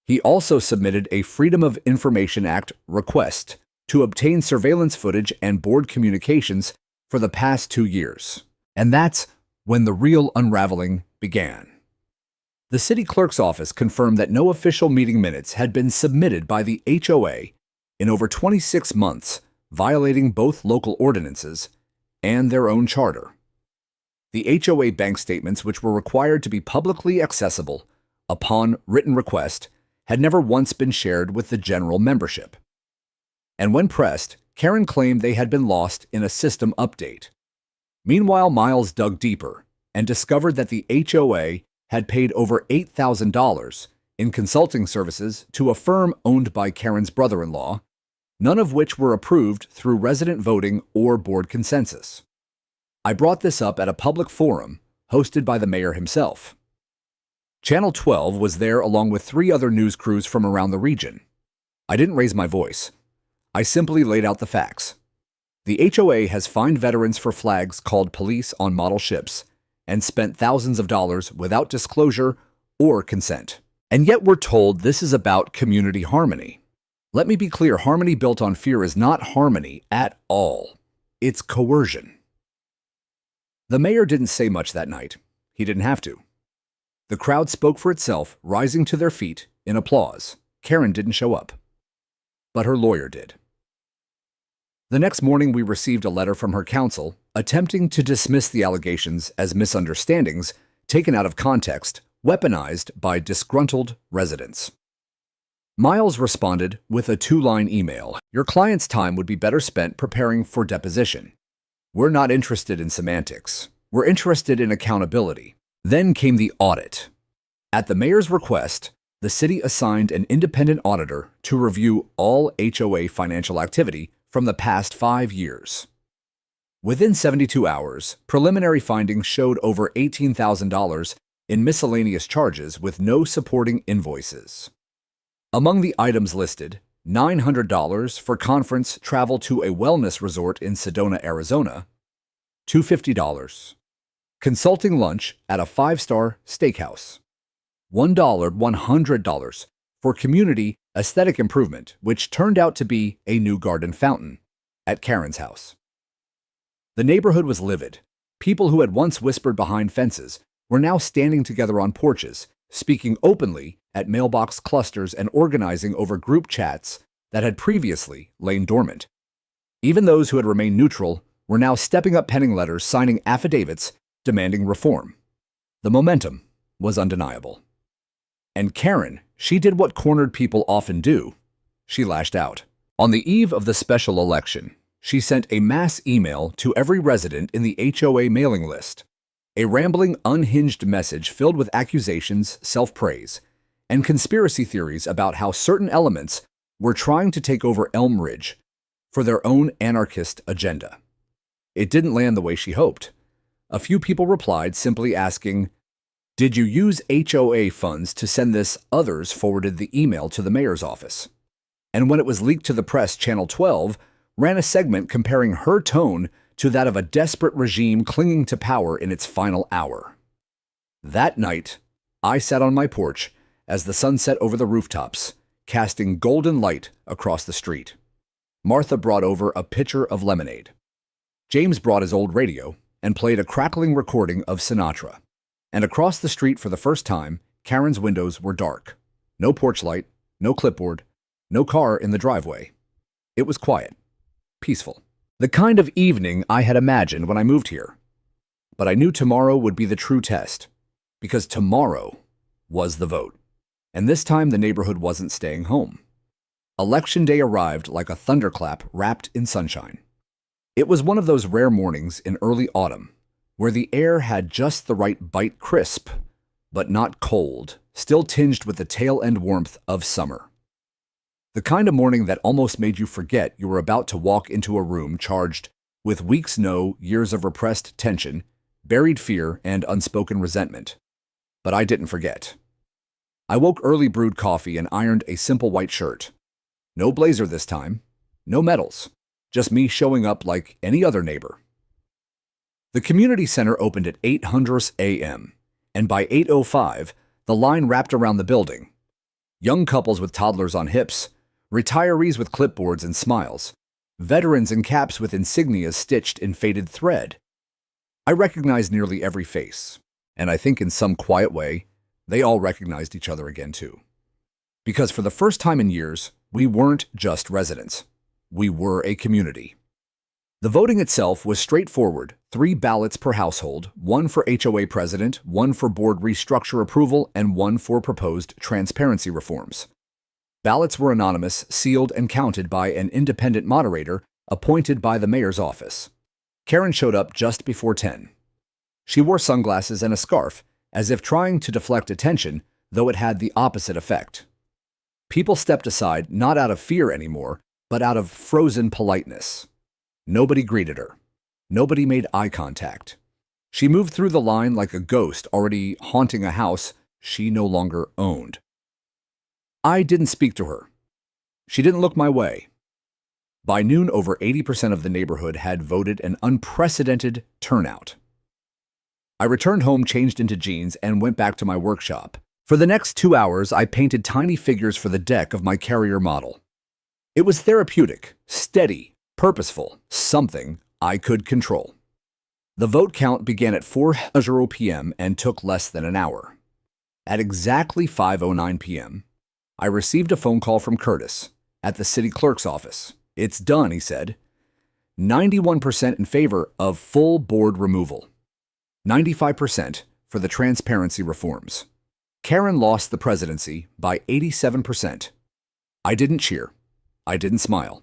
He also submitted a Freedom of Information Act request to obtain surveillance footage and board communications for the past 2 years. And that's when the real unraveling began. The city clerk's office confirmed that no official meeting minutes had been submitted by the HOA in over 26 months, violating both local ordinances and their own charter. The HOA bank statements, which were required to be publicly accessible upon written request, had never once been shared with the general membership. And when pressed, Karen claimed they had been lost in a system update. Meanwhile, Miles dug deeper and discovered that the HOA had paid over $8,000 in consulting services to a firm owned by Karen's brother-in-law, none of which were approved through resident voting or board consensus. I brought this up at a public forum hosted by the mayor himself. Channel 12 was there along with 3 other news crews from around the region. I didn't raise my voice. I simply laid out the facts. The HOA has fined veterans for flags called police on model ships and spent thousands of dollars without disclosure or consent. And yet we're told this is about community harmony. Let me be clear, harmony built on fear is not harmony at all. It's coercion. The mayor didn't say much that night. He didn't have to. The crowd spoke for itself, rising to their feet in applause. Karen didn't show up, but her lawyer did. The next morning, we received a letter from her counsel attempting to dismiss the allegations as misunderstandings taken out of context, weaponized by disgruntled residents. Miles responded with a 2-line email. Your client's time would be better spent preparing for deposition. We're not interested in semantics. We're interested in accountability. Then came the audit. At the mayor's request, the city assigned an independent auditor to review all HOA financial activity from the past 5 years. Within 72 hours, preliminary findings showed over $18,000 in miscellaneous charges with no supporting invoices. Among the items listed, $900 for conference travel to a wellness resort in Sedona, Arizona, $250. Consulting lunch at a 5-star steakhouse, $100 for community aesthetic improvement, which turned out to be a new garden fountain at Karen's house. The neighborhood was livid. People who had once whispered behind fences were now standing together on porches, speaking openly at mailbox clusters and organizing over group chats that had previously lain dormant. Even those who had remained neutral were now stepping up, penning letters, signing affidavits, demanding reform. The momentum was undeniable. And Karen, she did what cornered people often do. She lashed out. On the eve of the special election, she sent a mass email to every resident in the HOA mailing list, a rambling, unhinged message filled with accusations, self-praise, and conspiracy theories about how certain elements were trying to take over Elm Ridge for their own anarchist agenda. It didn't land the way she hoped. A few people replied, simply asking, "Did you use HOA funds to send this?" Others forwarded the email to the mayor's office. And when it was leaked to the press, Channel 12 ran a segment comparing her tone to that of a desperate regime clinging to power in its final hour. That night, I sat on my porch as the sun set over the rooftops, casting golden light across the street. Martha brought over a pitcher of lemonade. James brought his old radio and played a crackling recording of Sinatra. And across the street for the first time, Karen's windows were dark. No porch light, no clipboard, no car in the driveway. It was quiet, peaceful. The kind of evening I had imagined when I moved here. But I knew tomorrow would be the true test, because tomorrow was the vote. And this time the neighborhood wasn't staying home. Election day arrived like a thunderclap wrapped in sunshine. It was one of those rare mornings in early autumn where the air had just the right bite crisp, but not cold, still tinged with the tail-end warmth of summer. The kind of morning that almost made you forget you were about to walk into a room charged with weeks, no, years of repressed tension, buried fear, and unspoken resentment. But I didn't forget. I woke early, brewed coffee, and ironed a simple white shirt. No blazer this time, no medals, just me showing up like any other neighbor. The community center opened at 8:00 a.m., and by 8:05, the line wrapped around the building. Young couples with toddlers on hips, retirees with clipboards and smiles, veterans in caps with insignias stitched in faded thread. I recognized nearly every face, and I think in some quiet way, they all recognized each other again too. Because for the first time in years, we weren't just residents. We were a community. The voting itself was straightforward, 3 ballots per household, 1 for HOA president, 1 for board restructure approval, and 1 for proposed transparency reforms. Ballots were anonymous, sealed, and counted by an independent moderator appointed by the mayor's office. Karen showed up just before 10. She wore sunglasses and a scarf, as if trying to deflect attention, though it had the opposite effect. People stepped aside not out of fear anymore, but out of frozen politeness. Nobody greeted her. Nobody made eye contact. She moved through the line like a ghost already haunting a house she no longer owned. I didn't speak to her. She didn't look my way. By noon, over 80% of the neighborhood had voted, an unprecedented turnout. I returned home, changed into jeans, and went back to my workshop. For the next 2 hours, I painted tiny figures for the deck of my carrier model. It was therapeutic, steady, purposeful, something I could control. The vote count began at 4:00 p.m. and took less than an hour. At exactly 5:09 p.m., I received a phone call from Curtis at the city clerk's office. "It's done," he said. 91% in favor of full board removal. 95% for the transparency reforms. Karen lost the presidency by 87%. I didn't cheer. I didn't smile.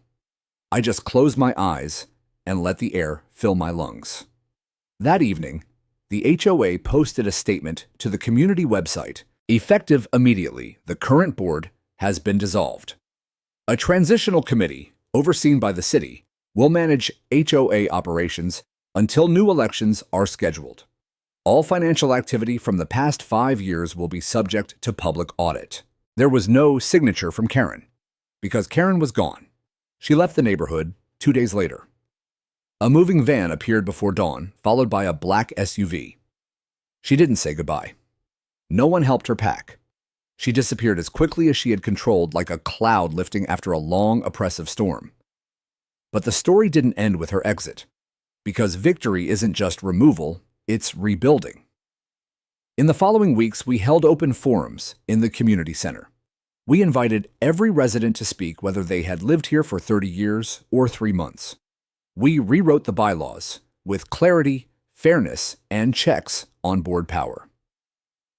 I just closed my eyes and let the air fill my lungs. That evening, the HOA posted a statement to the community website. Effective immediately, the current board has been dissolved. A transitional committee, overseen by the city, will manage HOA operations until new elections are scheduled. All financial activity from the past 5 years will be subject to public audit. There was no signature from Karen, because Karen was gone. She left the neighborhood 2 days later. A moving van appeared before dawn, followed by a black SUV. She didn't say goodbye. No one helped her pack. She disappeared as quickly as she had controlled, like a cloud lifting after a long, oppressive storm. But the story didn't end with her exit, because victory isn't just removal, it's rebuilding. In the following weeks, we held open forums in the community center. We invited every resident to speak, whether they had lived here for 30 years or 3 months. We rewrote the bylaws with clarity, fairness, and checks on board power.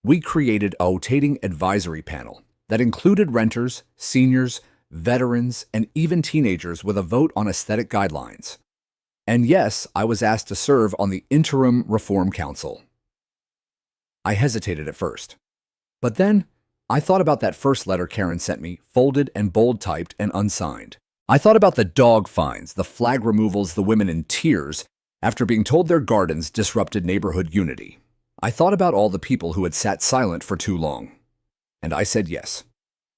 We created a rotating advisory panel that included renters, seniors, veterans, and even teenagers, with a vote on aesthetic guidelines. And yes, I was asked to serve on the Interim Reform Council. I hesitated at first. But then, I thought about that first letter Karen sent me, folded and bold-typed and unsigned. I thought about the dog fines, the flag removals, the women in tears after being told their gardens disrupted neighborhood unity. I thought about all the people who had sat silent for too long. And I said yes.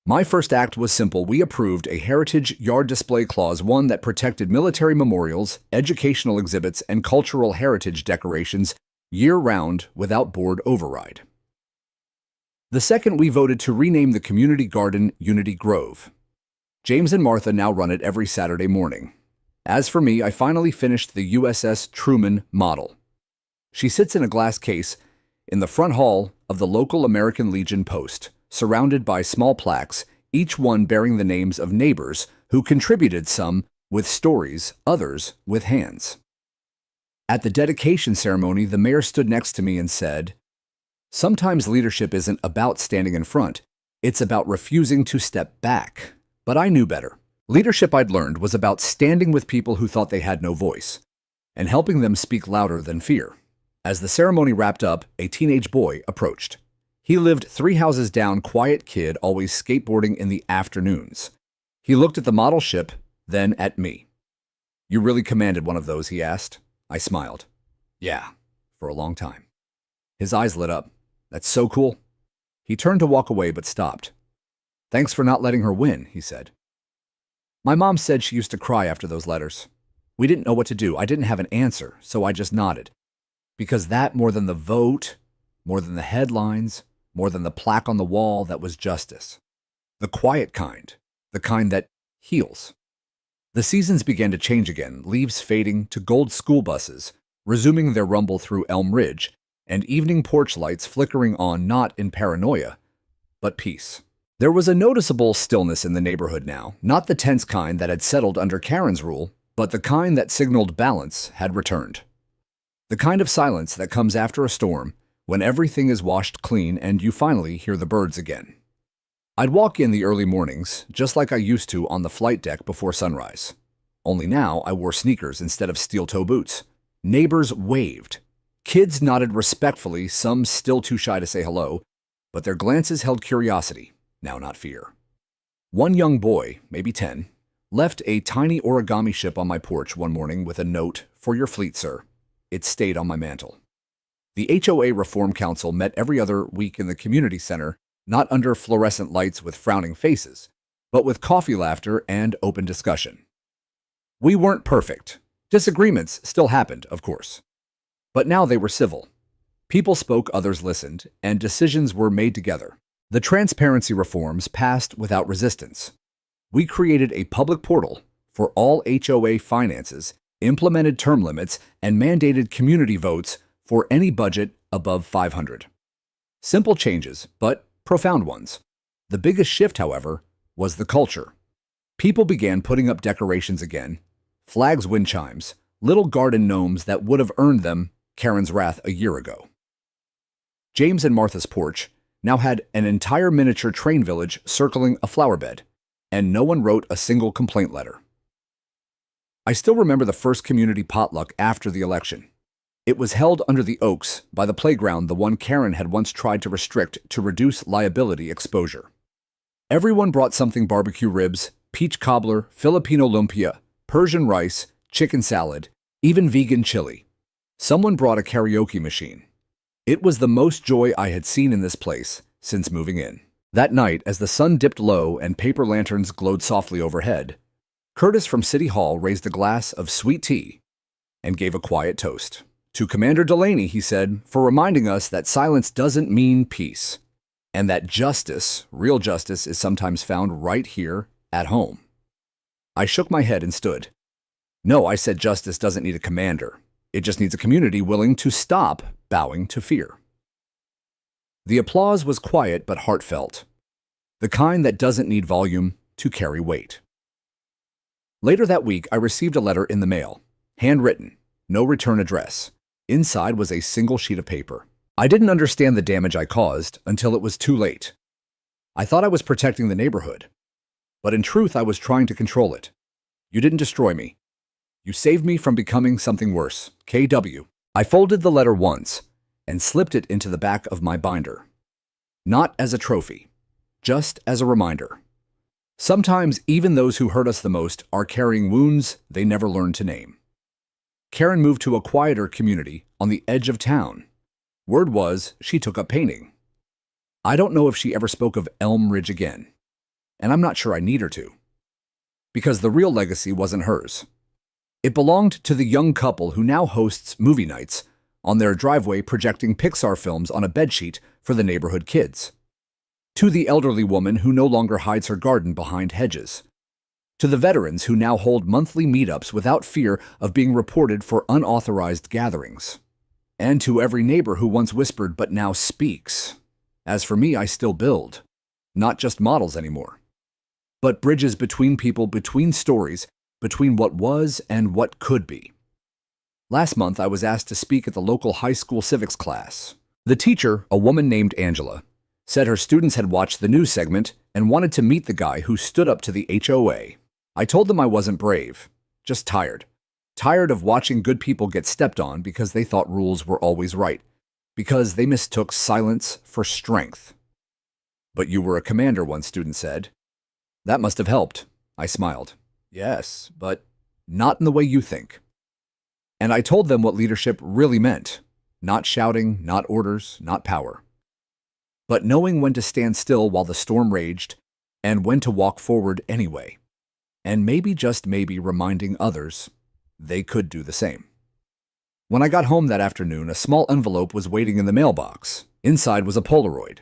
My first act was simple. We approved a Heritage Yard Display Clause 1 that protected military memorials, educational exhibits, and cultural heritage decorations year-round without board override. The second, we voted to rename the community garden Unity Grove. James and Martha now run it every Saturday morning. As for me, I finally finished the USS Truman model. She sits in a glass case in the front hall of the local American Legion post, surrounded by small plaques, each one bearing the names of neighbors who contributed, some with stories, others with hands. At the dedication ceremony, the mayor stood next to me and said, "Sometimes leadership isn't about standing in front, it's about refusing to step back." But I knew better. Leadership, I'd learned, was about standing with people who thought they had no voice, and helping them speak louder than fear. As the ceremony wrapped up, a teenage boy approached. He lived 3 houses down, quiet kid, always skateboarding in the afternoons. He looked at the model ship, then at me. "You really commanded one of those?" he asked. I smiled. "Yeah, for a long time." His eyes lit up. "That's so cool." He turned to walk away but stopped. "Thanks for not letting her win," he said. My mom said she used to cry after those letters. We didn't know what to do. I didn't have an answer, so I just nodded. Because that, more than the vote, more than the headlines, more than the plaque on the wall, that was justice. The quiet kind, the kind that heals. The seasons began to change again, leaves fading to gold school buses, resuming their rumble through Elm Ridge, and evening porch lights flickering on, not in paranoia, but peace. There was a noticeable stillness in the neighborhood now, not the tense kind that had settled under Karen's rule, but the kind that signaled balance had returned. The kind of silence that comes after a storm, when everything is washed clean and you finally hear the birds again. I'd walk in the early mornings, just like I used to on the flight deck before sunrise. Only now I wore sneakers instead of steel-toe boots. Neighbors waved. Kids nodded respectfully, some still too shy to say hello, but their glances held curiosity, now not fear. One young boy, maybe 10, left a tiny origami ship on my porch one morning with a note, "For your fleet, sir." It stayed on my mantle. The HOA Reform Council met every other week in the community center, not under fluorescent lights with frowning faces, but with coffee laughter and open discussion. We weren't perfect. Disagreements still happened, of course. But now they were civil. People spoke, others listened, and decisions were made together. The transparency reforms passed without resistance. We created a public portal for all HOA finances, implemented term limits, and mandated community votes for any budget above 500. Simple changes, but profound ones. The biggest shift, however, was the culture. People began putting up decorations again, flags, wind chimes, little garden gnomes that would have earned them Karen's wrath a year ago. James and Martha's porch now had an entire miniature train village circling a flower bed, and no one wrote a single complaint letter. I still remember the first community potluck after the election. It was held under the oaks by the playground, the one Karen had once tried to restrict to reduce liability exposure. Everyone brought something: barbecue ribs, peach cobbler, Filipino lumpia, Persian rice, chicken salad, even vegan chili. Someone brought a karaoke machine. It was the most joy I had seen in this place since moving in. That night, as the sun dipped low and paper lanterns glowed softly overhead, Curtis from City Hall raised a glass of sweet tea and gave a quiet toast. To Commander Delaney, he said, for reminding us that silence doesn't mean peace, and that justice, real justice, is sometimes found right here at home. I shook my head and stood. No, I said, justice doesn't need a commander. It just needs a community willing to stop bowing to fear. The applause was quiet but heartfelt, the kind that doesn't need volume to carry weight. Later that week, I received a letter in the mail, handwritten, no return address. Inside was a single sheet of paper. I didn't understand the damage I caused until it was too late. I thought I was protecting the neighborhood, but in truth, I was trying to control it. You didn't destroy me. You saved me from becoming something worse. KW. I folded the letter once and slipped it into the back of my binder. Not as a trophy, just as a reminder. Sometimes even those who hurt us the most are carrying wounds they never learned to name. Karen moved to a quieter community on the edge of town. Word was she took up painting. I don't know if she ever spoke of Elm Ridge again, and I'm not sure I need her to, because the real legacy wasn't hers. It belonged to the young couple who now hosts movie nights on their driveway, projecting Pixar films on a bedsheet for the neighborhood kids. To the elderly woman who no longer hides her garden behind hedges. To the veterans who now hold monthly meetups without fear of being reported for unauthorized gatherings. And to every neighbor who once whispered but now speaks. As for me, I still build, not just models anymore, but bridges between people, between stories, between what was and what could be. Last month, I was asked to speak at the local high school civics class. The teacher, a woman named Angela, said her students had watched the news segment and wanted to meet the guy who stood up to the HOA. I told them I wasn't brave, just tired. Tired of watching good people get stepped on because they thought rules were always right, because they mistook silence for strength. But you were a commander, one student said. That must have helped. I smiled. Yes, but not in the way you think. And I told them what leadership really meant. Not shouting, not orders, not power. But knowing when to stand still while the storm raged, and when to walk forward anyway. And maybe, just maybe, reminding others they could do the same. When I got home that afternoon, a small envelope was waiting in the mailbox. Inside was a Polaroid.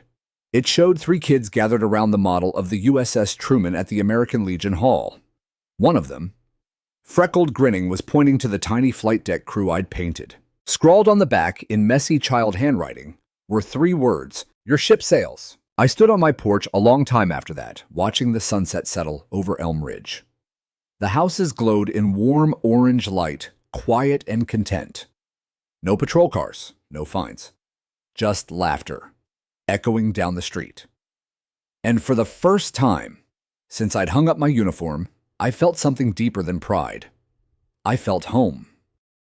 It showed 3 kids gathered around the model of the USS Truman at the American Legion Hall. One of them, freckled, grinning, was pointing to the tiny flight deck crew I'd painted. Scrawled on the back in messy child handwriting were 3 words, "Your ship sails." I stood on my porch a long time after that, watching the sunset settle over Elm Ridge. The houses glowed in warm orange light, quiet and content. No patrol cars, no fines. Just laughter, echoing down the street. And for the first time since I'd hung up my uniform, I felt something deeper than pride. I felt home.